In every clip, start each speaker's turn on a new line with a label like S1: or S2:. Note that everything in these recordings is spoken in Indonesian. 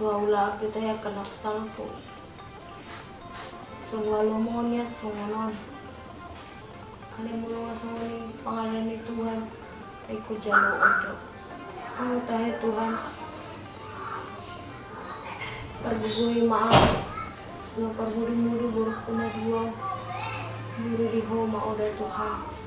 S1: Suaula kita ya kena salpo. So walau monyet songonon. Ano mo nga sa muling pangalan ni Tuhan ay ko jalo odo. Ang tayo Tuhan. Pergugoy maaf. Ano permudu-mudu buruk ko na duwaw. Muru di ho maoda Tuhan.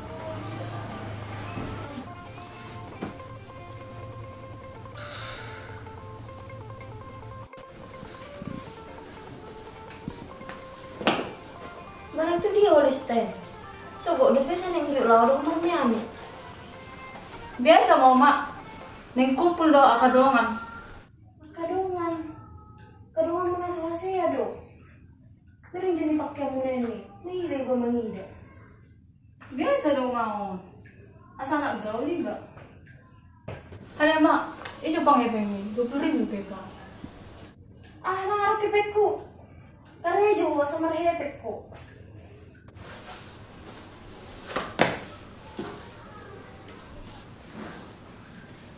S1: Barang tu dia oleh stand. So, kok udah biasa neng yuk lah, orang tuh nyami.
S2: Biasa mau mak, neng kumpul do akadongan.
S1: Kadongan mana suara saya do. Beri jadi pakai muna ini, mire ba mangida.
S2: Biasa do mau, asal nak gaul ba. Kaya mak, itu pangepengin, 20.000 pepa.
S1: Ah, nang kepekku. Karejo sama rehepekku.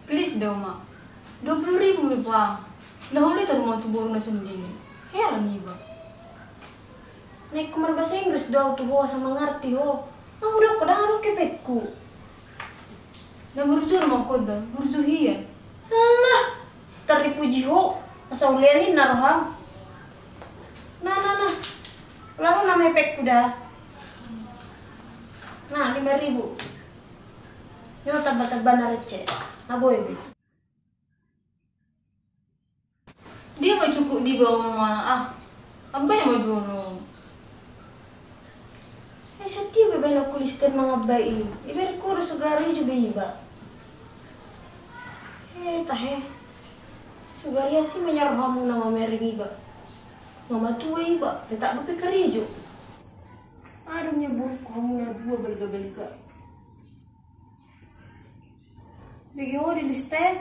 S2: Please daw mak, 20.000 may bang. Nahuli ito mga tuburo na sendiri. Heran nih ba?
S1: Naik kumar bahasa Inggris daw tuh sama ngerti ho. Ah udah kadang kepekku.
S2: Na burjo naman ko da, burjo hiyan.
S1: Alah, terpuji ho. Masa ulianin naroham. Nah. Lalu nama pekku dah. Nah, 5.000. Nyo taba-taba na receh. Aboy be.
S2: Dia mau cukup di bawah mana ah? Apa yang mau jono?
S1: Setiap bebay na kulisten mga bayi. Iber ko sugari juga iba. Tahe. Sugari sih menyerah mo na mamering iba. Mama tua iba, tetap berpikir ijo. Aduhnya buruk kamu na dua belga-belga. Bagaimana di listen?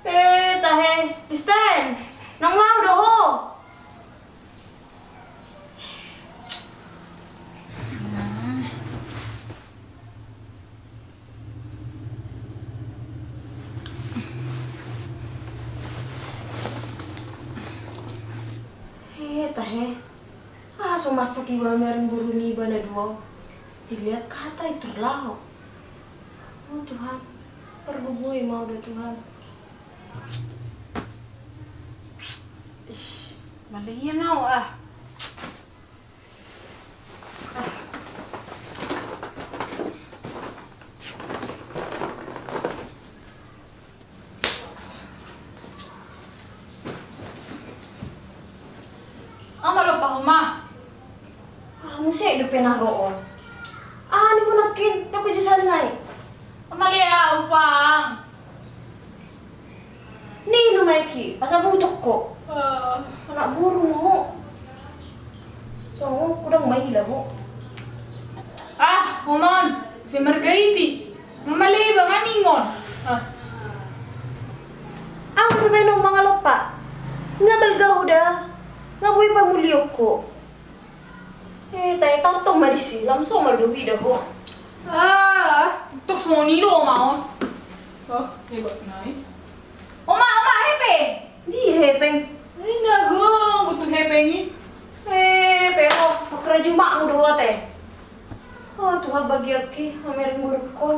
S1: Tahe, listen. Nang lau doho. Tahe. Sumarsa kiba meron buru ni iba na dua. Dilihat kata itu terlaho. Oh Tuhan, pergugoy mau dah Tuhan.
S2: Malinya nau ah. Amalo pa huma.
S1: Kamu sih udah penaroon. Ni ko nakin, naku jusan nai.
S2: Amalia upang.
S1: Nino Mikey, pasal butok ko. Anak burung mo. So, kudang mahila mo.
S2: Ah, Umon, si Margariti. Mamali ba nga ningon?
S1: Ang pabeno mga lopa. Nga balgaw da. Nga buhay pa muliyok ko. Tayo tatong marisi. Lamso malduwi da ko.
S2: Tok semua ni lo mau. Hebat nice. Oma, hepe.
S1: Di hepeng.
S2: Ay, nago. Gusto hepeng ni.
S1: Pero makraju mak mo daw ate. Tuha bagyag ki. Mamereng buruk ko.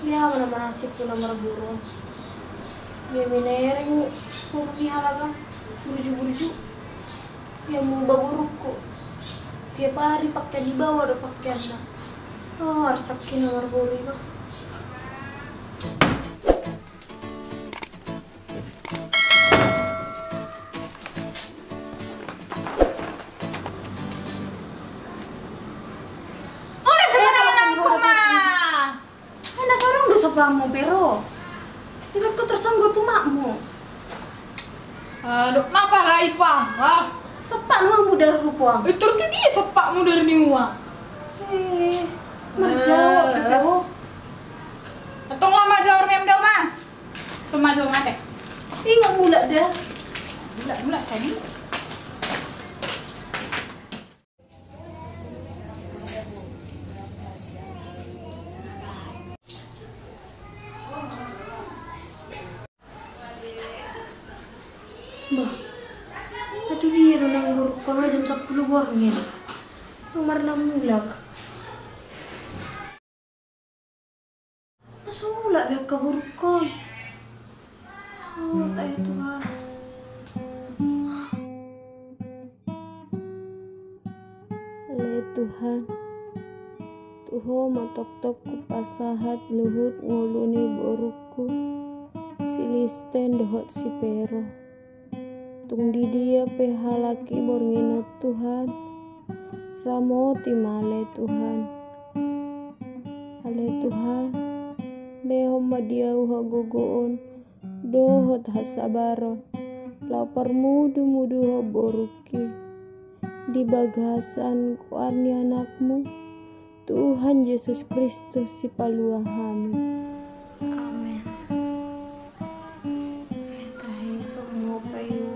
S1: Biya mo naman nasip ko na maraburo. Biya minayering puro halaga. Burju-burju. Biya mo baguruk ko. Tiap hari pakaian di bawah ada pakaian na. Harus sakin nomor buru ba.
S2: Udah sebenarnya aku mah.
S1: Nasorong do sa mo pero. Tiba ko tersanggo tumakmo.
S2: Aduh, kenapa rai pang?
S1: Sepak naman mo dari rupuang.
S2: Itu tuh dia sepak mu dari niwa.
S1: Menjawab pero.
S2: Atong lama jawab mem daw mah. Cuma teh.
S1: Ingat mula dah.
S2: Mula saya.
S1: kalau jam 10 borngin. Nomor 6 mulag. Masa mula biar kaburuk ko. Oh, tayo Tuhan.
S3: Le Tuhan, Tuho matok-tok ku pasahat luhut nguluni boruku, silisten dohot si pero. Tung di dia pehalaki bornginot Tuhan, ramo timale Tuhan. Ale Tuhan, leho madiau hagogoon, dohot hasabaron, lapar mudu-mudu ho boruki. Di bagasan kuarni anakmu, Tuhan Yesus Kristus si paluahami.
S1: Amin. Tayo semua payo.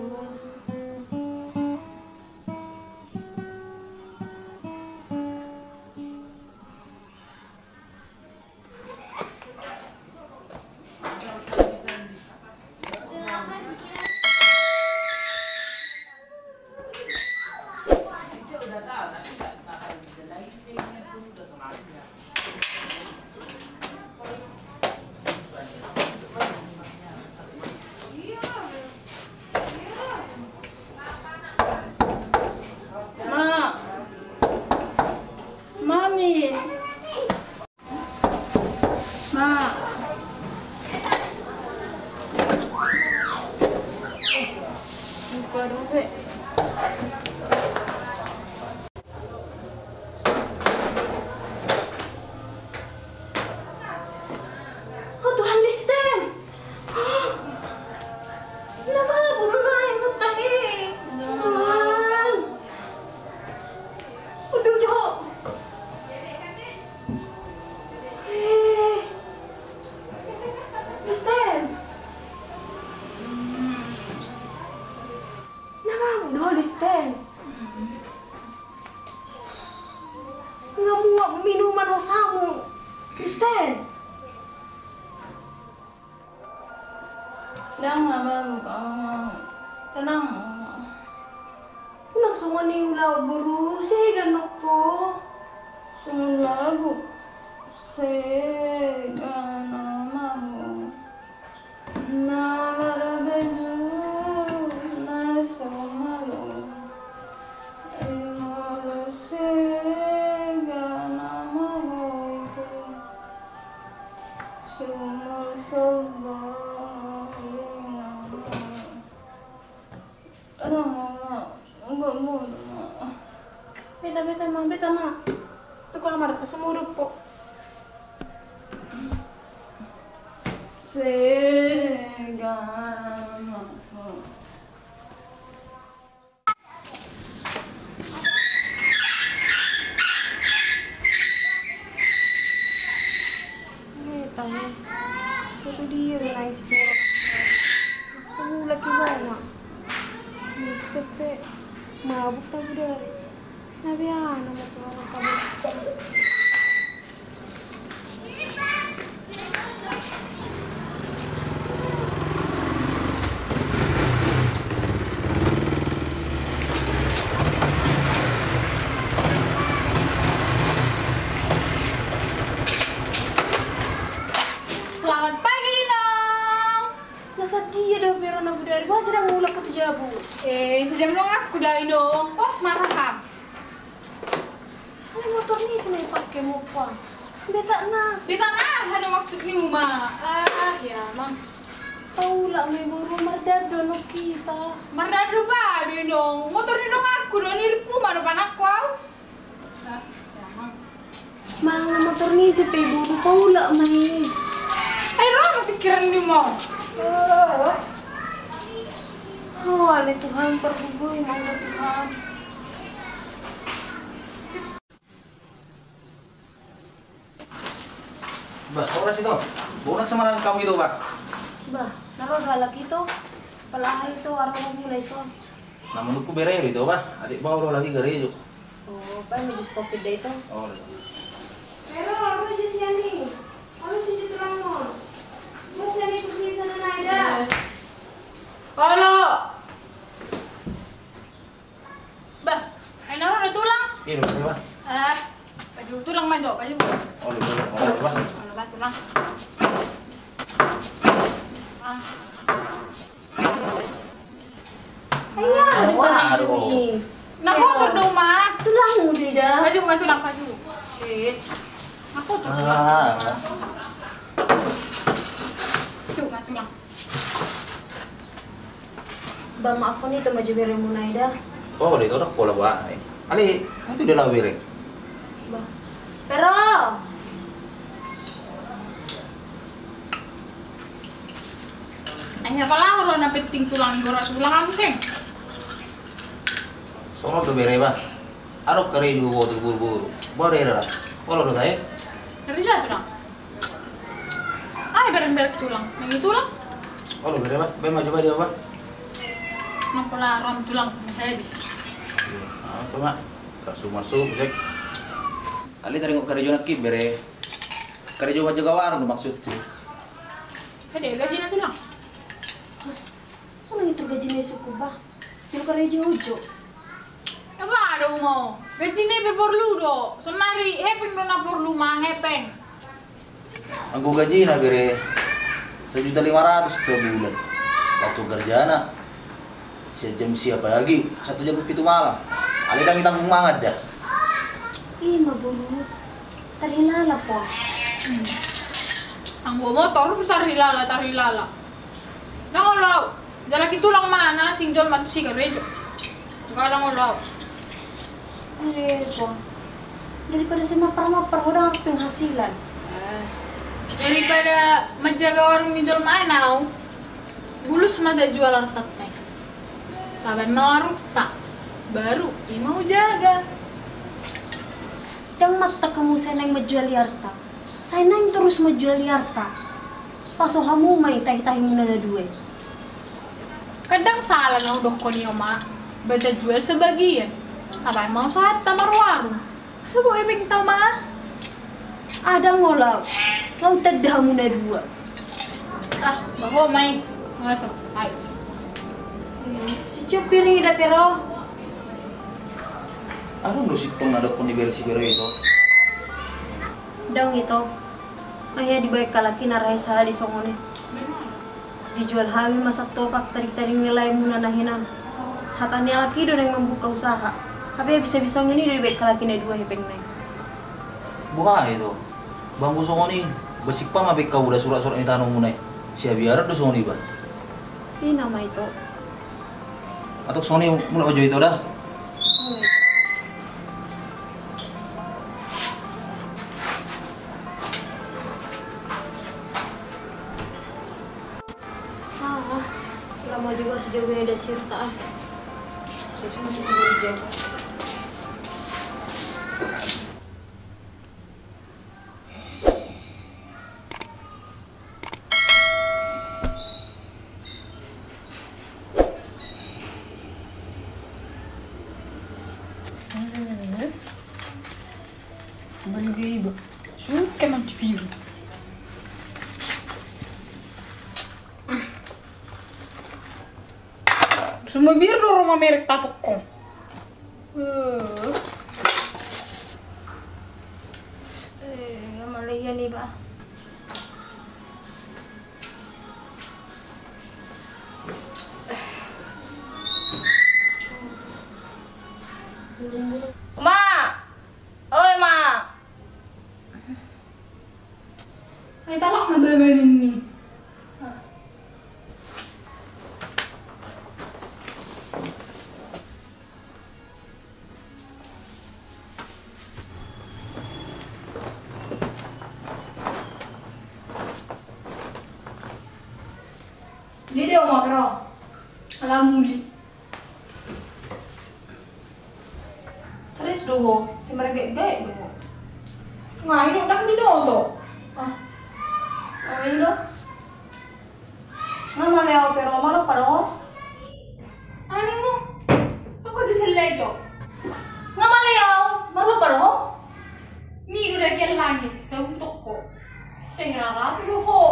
S2: Mami. Ma. Buka dulu.
S1: Oh Tuhan Listen. Oh. Nama buru na yang utang Tuhan. Udah Jo. Listen. Nama udah Listen. Ngamuak minuman hosamu. Listen.
S2: Tenang mama, buka. Tenang.
S1: Unang sumani ulaw buru, segan ko.
S2: Sumulago. Segan namaho. Namarabaju. Nasumalo. Imolo segan namaho ito. Sumasalba. Ano mama? Enggak mau mama.
S1: Beta ma. Itu kalau marah pas muruk po.
S2: Segan namaho.
S1: Tahu. Itu dia nangis po. Masuk lagi bana. Mister pe. Mabuk ta budar. Nabiyan mo to ang kabuk.
S2: Selamat pagi, Nong.
S1: Nasa dia daw pero na budar. Ba sedang mulak ko jabu.
S2: Sejam dong aku dari dong. Pos marah kam.
S1: Ano motor ni sini pakai mo pa. Beta na.
S2: Di tanah ada maksud ni Uma. Ya, Mang.
S1: Tahu lah may buru mardar dono kita.
S2: Marah juga ada dong. Motor ni dong aku dong nirip Uma depan aku. Ya, Mang.
S1: Mga motor ni si pe buru tahu lah may.
S2: Ay, ano pikiran ni mo?
S1: Oh, ale Tuhan perbugoy, mangga Tuhan.
S4: Bah, oras itu. Bukan sama kamu itu, Pak.
S1: Bah, naruh galak itu. Palahay itu araw mo mulai son.
S4: Nah, menurutku bere itu, Pak. Adik bawa lagi gerejo.
S1: Oh, pa medyo stupid dito.
S4: Oh.
S1: Pero ano dyan siya ni? Ano si dito lang mo? Mas yan ito siya na naida.
S2: Kalau Ba,
S4: Ini dulu, Pak.
S2: Baju tulang maju, baju.
S4: Oh, dulu, Pak.
S2: Kalau tulang.
S1: Ayo,
S4: Wah,
S1: ada
S4: aduh.
S1: ini.
S2: Nah, kotor dong, Ma.
S1: Tulangmu tidak.
S2: Baju, tulang, baju. Nah, kotor dong. Tulang.
S1: Ba maaf nih sama jebere Munaida.
S4: Oh, dito nak pola ba? Ali, itu dia lah bere.
S1: Ba. Pero
S2: Siapa lah kalau na penting tulang goras tulang kamu sih?
S4: Sono to bere ba? Aro kare juga tu buru-buru. Bore lah. Kalau do tayo.
S2: Dari siapa tulang? Bereng-bereng tulang. Yang itu lah.
S4: Oh, bere ba? Be maju ba dia ba?
S2: Nampala ram tulang habis.
S4: Ah, itu mak. Masuk, cek. Ali tadi kare jo nak bere. Kare jo jaga warung maksud.
S2: Ada gaji na tulang.
S1: ano itu gaji suku ba? Tiro kare jojo.
S2: Apa ada mau? Gaji ni perlu do. Semari hepeng do na perlu mah hepeng.
S4: Aku gaji na bere 1.500.000 sebulan. Waktu kerja na sejam siapa lagi? 1 jam itu malam. Ali kami tanggung banget dah.
S1: Ih, mabulu. Tari lala po.
S2: Ang motor tari lala. Nah kalau jalan itu lang mana singjol matu si gerejo. Sekarang kalau
S1: Iya po. Daripada saya mapar-mapar, udah penghasilan.
S2: daripada menjaga warung minjol mana, bulus mata jual harta nih. Sabar naruh tak baru ini mau jaga.
S1: Dan mata kamu saya nang menjual harta. Saya nang terus menjual harta. Paso kamu may tahi-tahi mo na duwe.
S2: Kadang salah na udah ko niyo ma. Baca jual sebagian. Apa mau saat tamar warung? Sabo ibig tama.
S1: Ada ngolaw. Kau tadah mo na dua.
S2: Baho may masuk. Ay.
S1: Cucu pirida pero.
S4: Ano ndo sitong na dokon di versi bere itu?
S1: Dang ito. Ayah dibayar kalaki na rahe salah di songone. Dijual kami masak topak tarik-tarik nilai muna nahinan. Hatanya laki doon yang membuka usaha. Tapi bisa-bisa ini dari baik kalaki na dua hepeng nai.
S4: Buka itu. Bangku songoni besik pa mabik kau udah surat-surat ni tanong mo na. Siya biara do songoni ba?
S1: Ini nama itu.
S4: Atau songoni mula ojo itu dah.
S1: Oh, itu. Lama juga tuh jauh dari Sirta. Saya cuma mau jauh.
S2: Balik iba. Suka man cipir. Semua bir do rumah merek tato ko.
S1: Namalayan nih, Pak.
S2: Ma! Oi, Ma! Ay, talak na ba ni? Ini dia mau bro. Alam muli. Serius doh, si mereka gay doh. Nggak hidup dah di doh tuh.
S1: Oh, ini doh. Mama leo pero malo paro.
S2: Ano mo? Ako di sa lejo.
S1: Mama leo malo paro.
S2: Ni udah kian langit sa untuk ko. Sa ngararato do ho.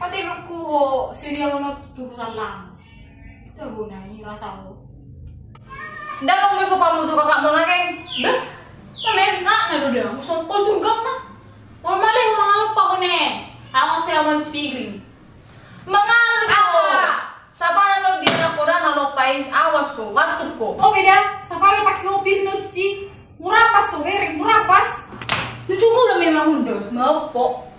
S2: Pati aku ho, seria mo tuh sa lang. Ito na rasa ko. Dalam besok kamu tuh kakak mau nake. Dah. Tamen nak na udah. Musuh kau juga na. Mamale mga pa ko ne. Awas saya piring. Mengalir ako. Sapa na dia na ko na lopain awas ko. Waktu ko.
S5: Oh beda. Sapa le pakai ngopir no cici. Murah pas so, murah pas.
S2: Lucu gula memang udah. Mau po.